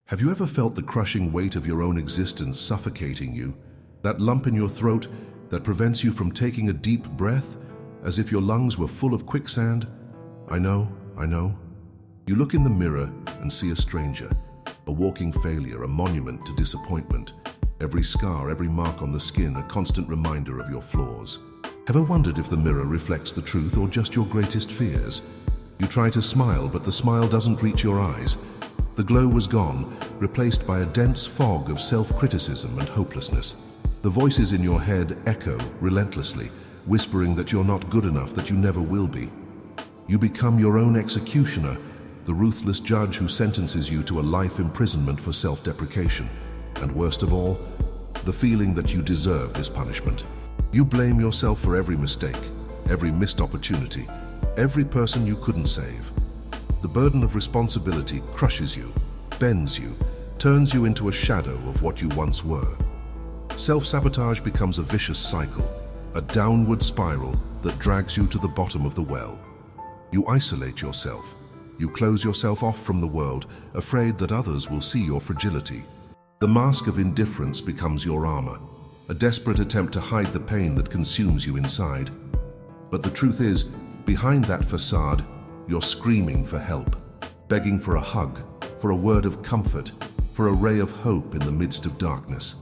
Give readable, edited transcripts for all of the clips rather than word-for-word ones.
Have you ever felt the crushing weight of your own existence suffocating you? That lump in your throat that prevents you from taking a deep breath, as if your lungs were full of quicksand? I know. You look in the mirror and see a stranger, a walking failure, a monument to disappointment. Every scar, every mark on the skin, a constant reminder of your flaws. Ever wondered if the mirror reflects the truth or just your greatest fears? You try to smile, but the smile doesn't reach your eyes. The glow was gone, replaced by a dense fog of self-criticism and hopelessness. The voices in your head echo relentlessly, whispering that you're not good enough, that you never will be. You become your own executioner, the ruthless judge who sentences you to a life imprisonment for self-deprecation. And worst of all, the feeling that you deserve this punishment. You blame yourself for every mistake, every missed opportunity, every person you couldn't save. The burden of responsibility crushes you, bends you, turns you into a shadow of what you once were. Self-sabotage becomes a vicious cycle, a downward spiral that drags you to the bottom of the well. You isolate yourself. You close yourself off from the world, afraid that others will see your fragility. The mask of indifference becomes your armor, a desperate attempt to hide the pain that consumes you inside. But the truth is, behind that facade, you're screaming for help, begging for a hug, for a word of comfort, for a ray of hope in the midst of darkness.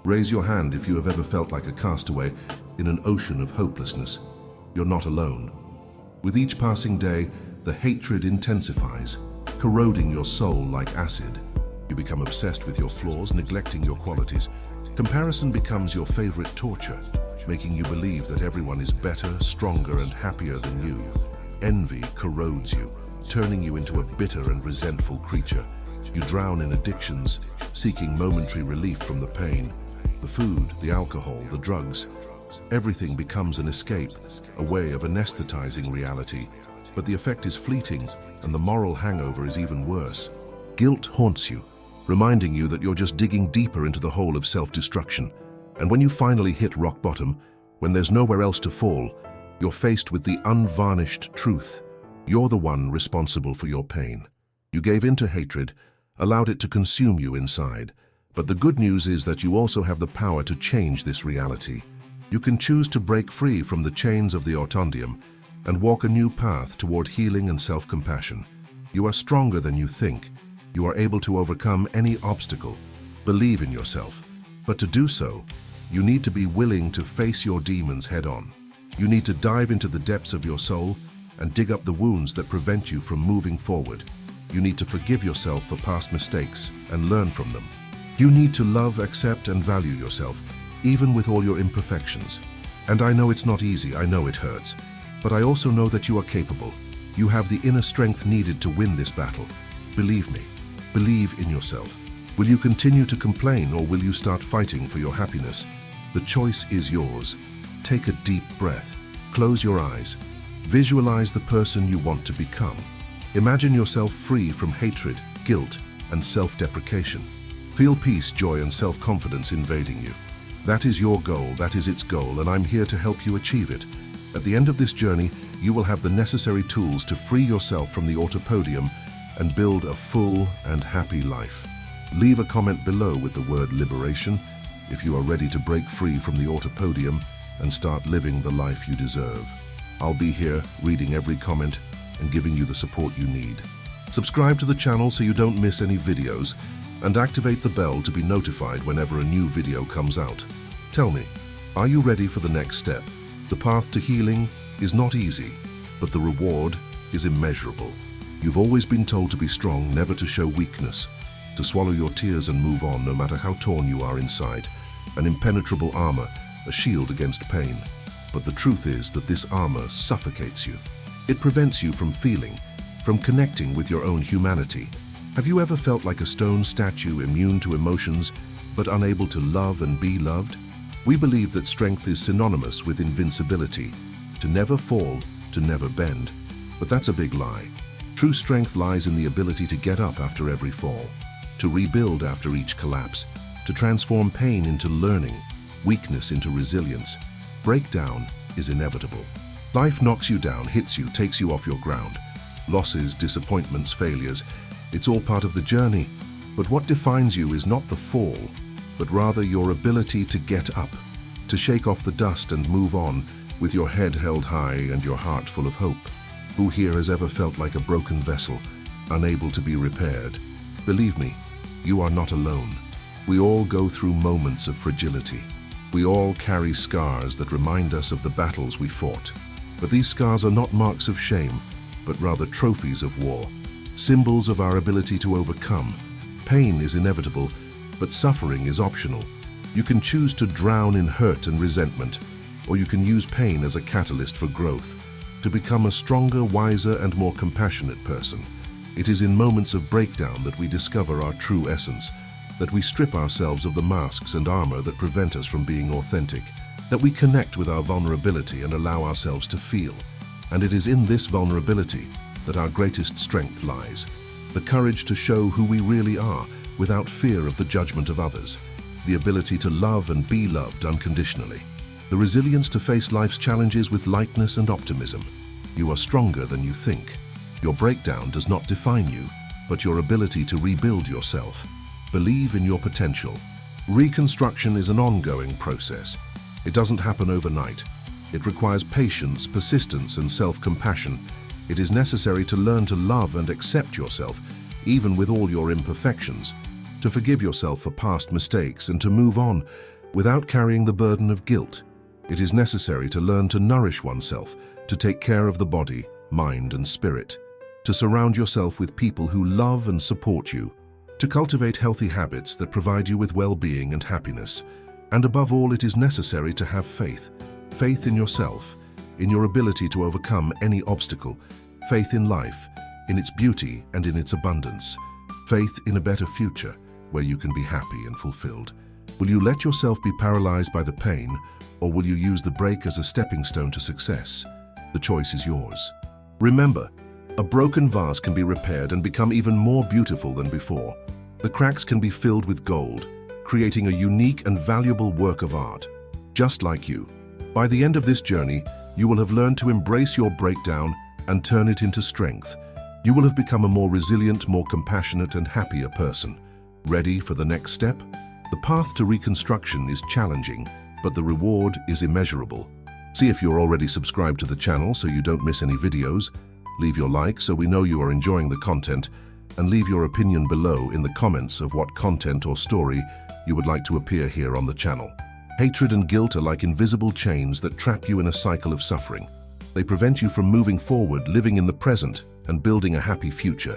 Raise your hand if you have ever felt like a castaway in an ocean of hopelessness. You're not alone. With each passing day, the hatred intensifies, corroding your soul like acid. You become obsessed with your flaws, neglecting your qualities. Comparison becomes your favorite torture, making you believe that everyone is better, stronger, and happier than you. Envy corrodes you, turning you into a bitter and resentful creature. You drown in addictions, seeking momentary relief from the pain. The food, the alcohol, the drugs. Everything becomes an escape, a way of anesthetizing reality. But the effect is fleeting, and the moral hangover is even worse. Guilt haunts you, reminding you that you're just digging deeper into the hole of self-destruction. And when you finally hit rock bottom, when there's nowhere else to fall, you're faced with the unvarnished truth. You're the one responsible for your pain. You gave in to hatred, allowed it to consume you inside. But the good news is that you also have the power to change this reality. You can choose to break free from the chains of the autodium and walk a new path toward healing and self-compassion. You are stronger than you think. You are able to overcome any obstacle. Believe in yourself. But to do so, you need to be willing to face your demons head-on. You need to dive into the depths of your soul and dig up the wounds that prevent you from moving forward. You need to forgive yourself for past mistakes and learn from them. You need to love, accept, and value yourself, even with all your imperfections. And I know it's not easy, I know it hurts, but I also know that you are capable. You have the inner strength needed to win this battle. Believe me, believe in yourself. Will you continue to complain, or will you start fighting for your happiness? The choice is yours. Take a deep breath, close your eyes, visualize the person you want to become. Imagine yourself free from hatred, guilt, and self-deprecation. Feel peace, joy, and self-confidence invading you. That is your goal, that is its goal, and I'm here to help you achieve it. At the end of this journey, you will have the necessary tools to free yourself from the autopodium and build a full and happy life. Leave a comment below with the word liberation if you are ready to break free from the autopodium and start living the life you deserve. I'll be here reading every comment and giving you the support you need. Subscribe to the channel so you don't miss any videos, and activate the bell to be notified whenever a new video comes out. Tell me, are you ready for the next step? The path to healing is not easy, but the reward is immeasurable. You've always been told to be strong, never to show weakness, to swallow your tears and move on no matter how torn you are inside. An impenetrable armor, a shield against pain. But the truth is that this armor suffocates you. It prevents you from feeling, from connecting with your own humanity. Have you ever felt like a stone statue, immune to emotions, but unable to love and be loved? We believe that strength is synonymous with invincibility, to never fall, to never bend. But that's a big lie. True strength lies in the ability to get up after every fall, to rebuild after each collapse, to transform pain into learning, weakness into resilience. Breakdown is inevitable. Life knocks you down, hits you, takes you off your ground. Losses, disappointments, failures, it's all part of the journey. But what defines you is not the fall, but rather your ability to get up, to shake off the dust and move on with your head held high and your heart full of hope. Who here has ever felt like a broken vessel, unable to be repaired? Believe me, you are not alone. We all go through moments of fragility. We all carry scars that remind us of the battles we fought. But these scars are not marks of shame, but rather trophies of war, symbols of our ability to overcome. Pain is inevitable, but suffering is optional. You can choose to drown in hurt and resentment, or you can use pain as a catalyst for growth, to become a stronger, wiser, and more compassionate person. It is in moments of breakdown that we discover our true essence, that we strip ourselves of the masks and armor that prevent us from being authentic, that we connect with our vulnerability and allow ourselves to feel. And it is in this vulnerability that our greatest strength lies. The courage to show who we really are without fear of the judgment of others. The ability to love and be loved unconditionally. The resilience to face life's challenges with lightness and optimism. You are stronger than you think. Your breakdown does not define you, but your ability to rebuild yourself. Believe in your potential. Reconstruction is an ongoing process. It doesn't happen overnight. It requires patience, persistence, and self-compassion. It is necessary to learn to love and accept yourself, even with all your imperfections, to forgive yourself for past mistakes and to move on without carrying the burden of guilt. It is necessary to learn to nourish oneself, to take care of the body, mind, and spirit, to surround yourself with people who love and support you, to cultivate healthy habits that provide you with well-being and happiness. And above all, it is necessary to have faith. Faith in yourself, in your ability to overcome any obstacle, faith in life, in its beauty and in its abundance, faith in a better future where you can be happy and fulfilled. Will you let yourself be paralyzed by the pain, or will you use the break as a stepping stone to success? The choice is yours. Remember, a broken vase can be repaired and become even more beautiful than before. The cracks can be filled with gold, creating a unique and valuable work of art, just like you. By the end of this journey, you will have learned to embrace your breakdown and turn it into strength. You will have become a more resilient, more compassionate, and happier person. Ready for the next step? The path to reconstruction is challenging, but the reward is immeasurable. See if you're already subscribed to the channel so you don't miss any videos. Leave your like so we know you are enjoying the content, and leave your opinion below in the comments of what content or story you would like to appear here on the channel. Hatred and guilt are like invisible chains that trap you in a cycle of suffering. They prevent you from moving forward, living in the present, and building a happy future.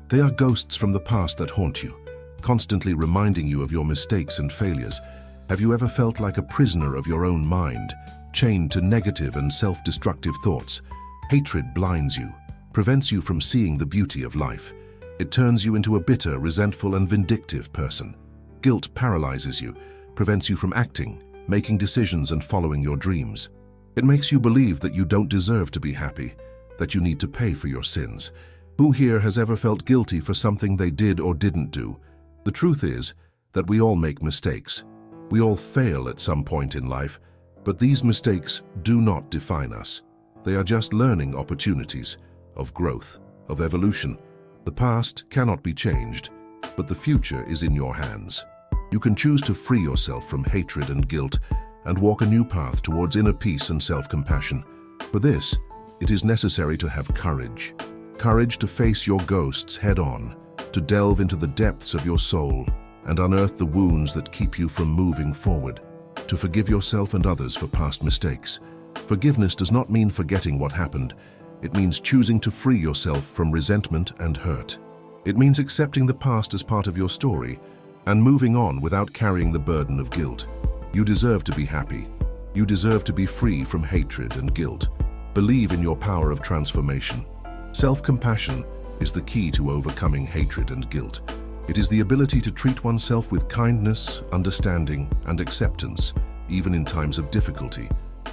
They are ghosts from the past that haunt you, constantly reminding you of your mistakes and failures. Have you ever felt like a prisoner of your own mind, chained to negative and self-destructive thoughts? Hatred blinds you, prevents you from seeing the beauty of life. It turns you into a bitter, resentful, and vindictive person. Guilt paralyzes you, prevents you from acting, making decisions, and following your dreams. It makes you believe that you don't deserve to be happy, that you need to pay for your sins. Who here has ever felt guilty for something they did or didn't do? The truth is that we all make mistakes. We all fail at some point in life, but these mistakes do not define us. They are just learning opportunities of growth, of evolution. The past cannot be changed, but the future is in your hands. You can choose to free yourself from hatred and guilt and walk a new path towards inner peace and self-compassion. For this, it is necessary to have courage. Courage to face your ghosts head-on, to delve into the depths of your soul and unearth the wounds that keep you from moving forward, to forgive yourself and others for past mistakes. Forgiveness does not mean forgetting what happened. It means choosing to free yourself from resentment and hurt. It means accepting the past as part of your story and moving on without carrying the burden of guilt. You deserve to be happy. You deserve to be free from hatred and guilt. Believe in your power of transformation. Self-compassion is the key to overcoming hatred and guilt. It is the ability to treat oneself with kindness, understanding, and acceptance, even in times of difficulty.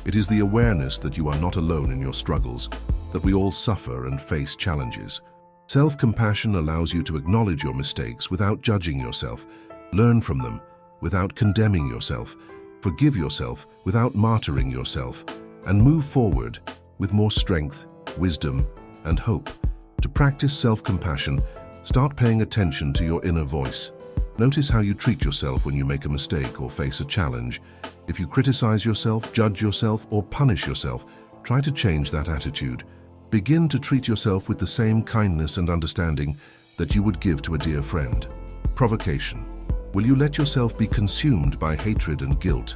It is the awareness that you are not alone in your struggles, that we all suffer and face challenges. Self-compassion allows you to acknowledge your mistakes without judging yourself, learn from them without condemning yourself, forgive yourself without martyring yourself, and move forward with more strength, wisdom, and hope. To practice self-compassion, start paying attention to your inner voice. Notice how you treat yourself when you make a mistake or face a challenge. If you criticize yourself, judge yourself, or punish yourself, try to change that attitude. Begin to treat yourself with the same kindness and understanding that you would give to a dear friend. Provocation. Will you let yourself be consumed by hatred and guilt,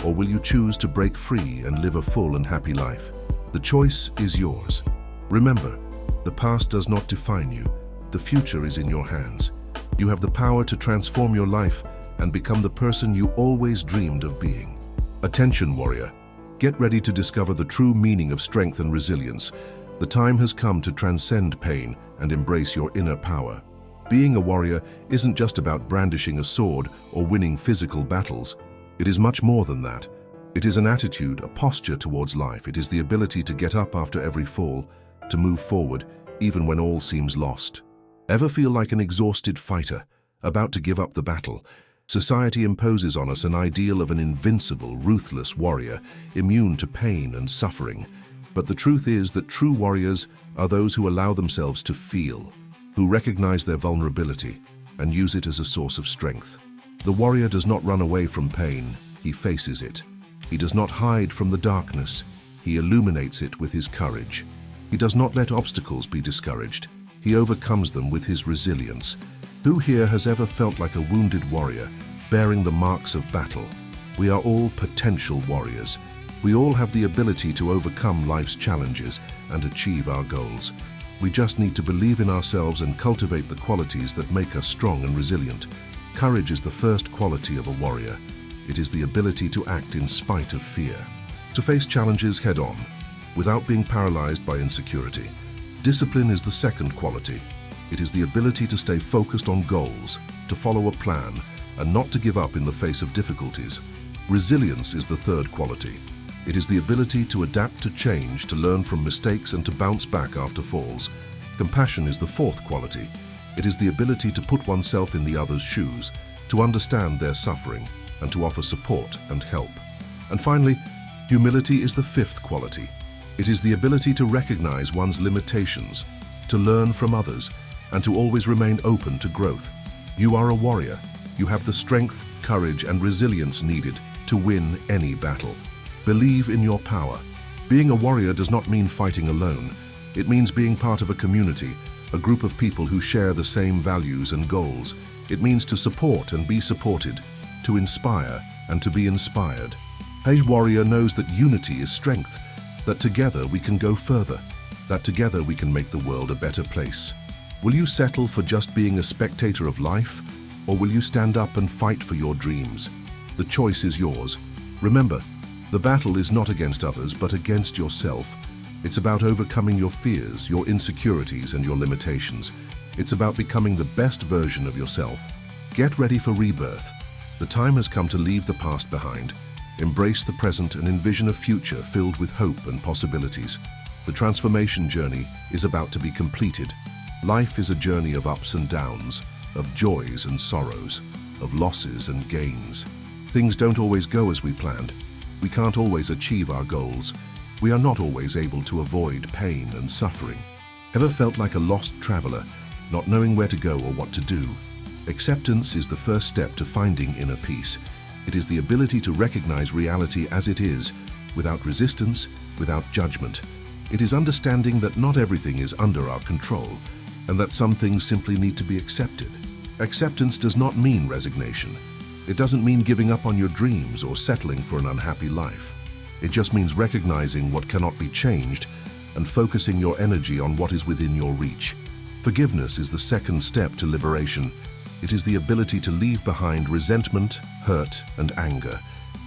or will you choose to break free and live a full and happy life? The choice is yours. Remember, the past does not define you. The future is in your hands. You have the power to transform your life and become the person you always dreamed of being. Attention, warrior. Get ready to discover the true meaning of strength and resilience. The time has come to transcend pain and embrace your inner power. Being a warrior isn't just about brandishing a sword or winning physical battles. It is much more than that. It is an attitude, a posture towards life. It is the ability to get up after every fall, to move forward even when all seems lost. Ever feel like an exhausted fighter, about to give up the battle? Society imposes on us an ideal of an invincible, ruthless warrior, immune to pain and suffering. But the truth is that true warriors are those who allow themselves to feel, who recognize their vulnerability and use it as a source of strength. The warrior does not run away from pain, he faces it. He does not hide from the darkness, he illuminates it with his courage. He does not let obstacles be discouraged. He overcomes them with his resilience. Who here has ever felt like a wounded warrior, bearing the marks of battle? We are all potential warriors. We all have the ability to overcome life's challenges and achieve our goals. We just need to believe in ourselves and cultivate the qualities that make us strong and resilient. Courage is the first quality of a warrior. It is the ability to act in spite of fear, to face challenges head-on, without being paralyzed by insecurity. Discipline is the second quality. It is the ability to stay focused on goals, to follow a plan, and not to give up in the face of difficulties. Resilience is the third quality. It is the ability to adapt to change, to learn from mistakes, and to bounce back after falls. Compassion is the fourth quality. It is the ability to put oneself in the other's shoes, to understand their suffering, and to offer support and help. And finally, humility is the fifth quality. It is the ability to recognize one's limitations, to learn from others, and to always remain open to growth. You are a warrior. You have the strength, courage, and resilience needed to win any battle. Believe in your power. Being a warrior does not mean fighting alone. It means being part of a community, a group of people who share the same values and goals. It means to support and be supported, to inspire and to be inspired. A warrior knows that unity is strength, that together we can go further, that together we can make the world a better place. Will you settle for just being a spectator of life, or will you stand up and fight for your dreams? The choice is yours. Remember, the battle is not against others, but against yourself. It's about overcoming your fears, your insecurities, and your limitations. It's about becoming the best version of yourself. Get ready for rebirth. The time has come to leave the past behind. Embrace the present and envision a future filled with hope and possibilities. The transformation journey is about to be completed. Life is a journey of ups and downs, of joys and sorrows, of losses and gains. Things don't always go as we planned. We can't always achieve our goals. We are not always able to avoid pain and suffering. Ever felt like a lost traveler, not knowing where to go or what to do? Acceptance is the first step to finding inner peace. It is the ability to recognize reality as it is, without resistance, without judgment. It is understanding that not everything is under our control, and that some things simply need to be accepted. Acceptance does not mean resignation. It doesn't mean giving up on your dreams or settling for an unhappy life. It just means recognizing what cannot be changed and focusing your energy on what is within your reach. Forgiveness is the second step to liberation. It is the ability to leave behind resentment, hurt, and anger.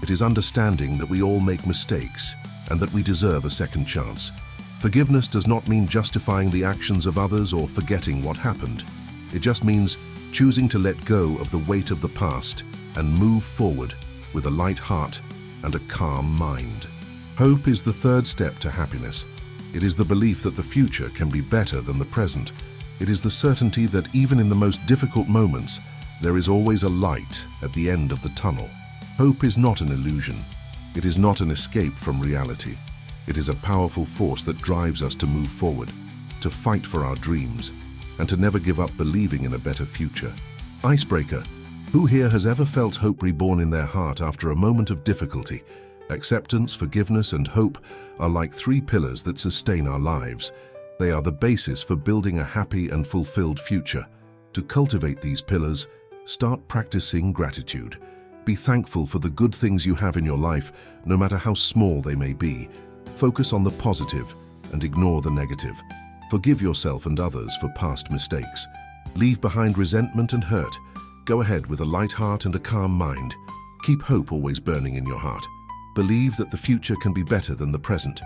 It is understanding that we all make mistakes and that we deserve a second chance. Forgiveness does not mean justifying the actions of others or forgetting what happened. It just means choosing to let go of the weight of the past and move forward with a light heart and a calm mind. Hope is the third step to happiness. It is the belief that the future can be better than the present. It is the certainty that even in the most difficult moments, there is always a light at the end of the tunnel. Hope is not an illusion. It is not an escape from reality. It is a powerful force that drives us to move forward, to fight for our dreams, and to never give up believing in a better future. Icebreaker. Who here has ever felt hope reborn in their heart after a moment of difficulty? Acceptance, forgiveness, and hope are like three pillars that sustain our lives. They are the basis for building a happy and fulfilled future. To cultivate these pillars, start practicing gratitude. Be thankful for the good things you have in your life, no matter how small they may be. Focus on the positive and ignore the negative. Forgive yourself and others for past mistakes. Leave behind resentment and hurt. Go ahead with a light heart and a calm mind. Keep hope always burning in your heart. Believe that the future can be better than the present.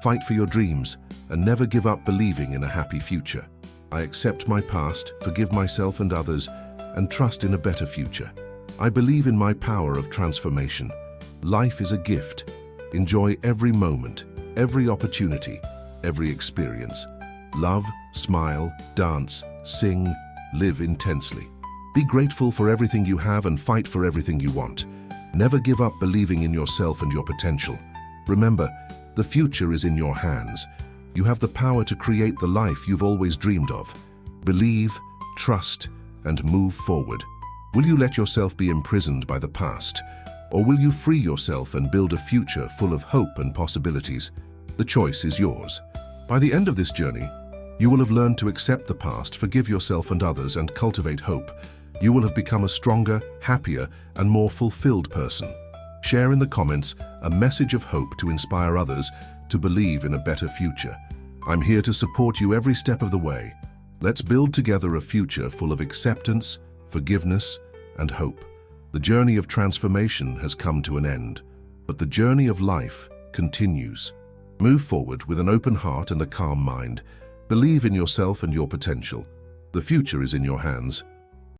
Fight for your dreams and never give up believing in a happy future. I accept my past, forgive myself and others, and trust in a better future. I believe in my power of transformation. Life is a gift. Enjoy every moment, every opportunity, every experience. Love, smile, dance, sing, live intensely. Be grateful for everything you have and fight for everything you want. Never give up believing in yourself and your potential. Remember, the future is in your hands. You have the power to create the life you've always dreamed of. Believe, trust, and move forward. Will you let yourself be imprisoned by the past? Or will you free yourself and build a future full of hope and possibilities? The choice is yours. By the end of this journey, you will have learned to accept the past, forgive yourself and others, and cultivate hope. You will have become a stronger, happier, and more fulfilled person. Share in the comments a message of hope to inspire others to believe in a better future. I'm here to support you every step of the way. Let's build together a future full of acceptance, forgiveness, and hope. The journey of transformation has come to an end, but the journey of life continues. Move forward with an open heart and a calm mind. Believe in yourself and your potential. The future is in your hands.